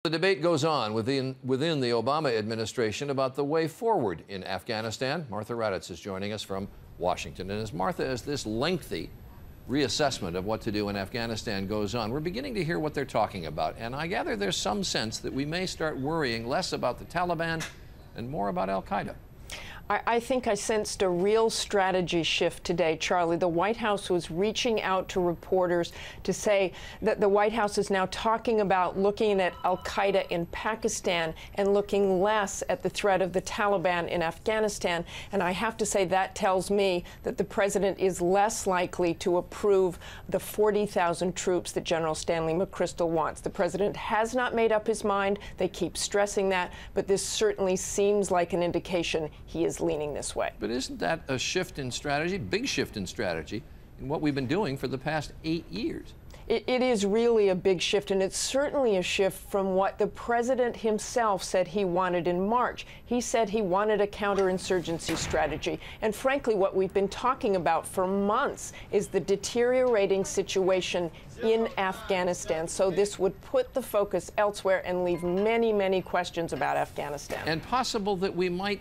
The debate goes on within the Obama administration about the way forward in Afghanistan. Martha Raddatz is joining us from Washington. And as this lengthy reassessment of what to do in Afghanistan goes on, we're beginning to hear what they're talking about. And I gather there's some sense that we may start worrying less about the Taliban and more about al-Qaeda. I think I sensed a real strategy shift today, Charlie. The White House was reaching out to reporters to say that the White House is now talking about looking at al-Qaeda in Pakistan and looking less at the threat of the Taliban in Afghanistan. And I have to say that tells me that the president is less likely to approve the 40,000 troops that General Stanley McChrystal wants. The president has not made up his mind. They keep stressing that, but this certainly seems like an indication he is leaning this way. But isn't that a shift in strategy, big shift in strategy, in what we've been doing for the past 8 years? It is really a big shift, and it's certainly a shift from what the president himself said he wanted in March. He said he wanted a counterinsurgency strategy. And frankly, what we've been talking about for months is the deteriorating situation in Afghanistan. So this would put the focus elsewhere and leave many, many questions about Afghanistan. And possible that we might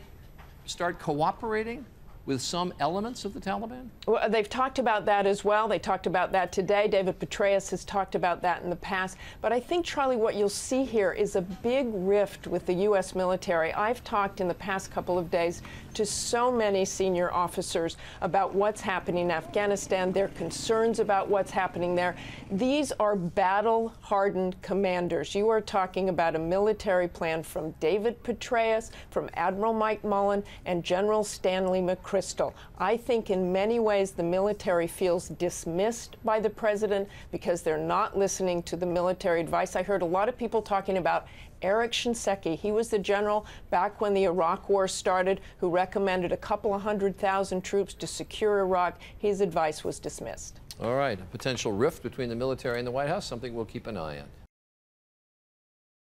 start cooperating with some elements of the Taliban? Well, they've talked about that as well. They talked about that today. David Petraeus has talked about that in the past. But I think, Charlie, what you'll see here is a big rift with the U.S. military. I've talked in the past couple of days to so many senior officers about what's happening in Afghanistan, their concerns about what's happening there. These are battle-hardened commanders. You are talking about a military plan from David Petraeus, from Admiral Mike Mullen, and General Stanley McChrystal. I think in many ways the military feels dismissed by the president because they're not listening to the military advice. I heard a lot of people talking about Eric Shinseki. He was the general back when the Iraq War started who recommended a couple of 100,000 troops to secure Iraq. His advice was dismissed. All right, a potential rift between the military and the White House, something we'll keep an eye on.